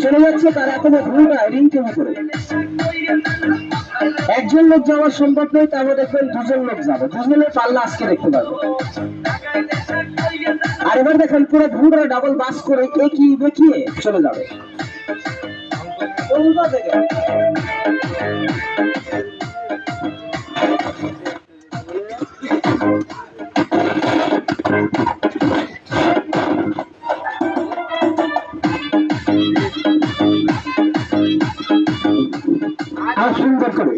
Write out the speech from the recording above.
চলে যাচ্ছে তার এখনো ভুলটা রিংকে উপরে। একজন লোক যাওয়ার সম্ভব নয়, তারপর দেখবেন দুজন লোক যাবে, দুজনের পাল্লা আজকে দেখতে পারবে। আর এবার দেখেন পুরো ভুলটা ডাবল বাস করে একই বেঁকিয়ে চলে যাবে। আর সুন্দর করে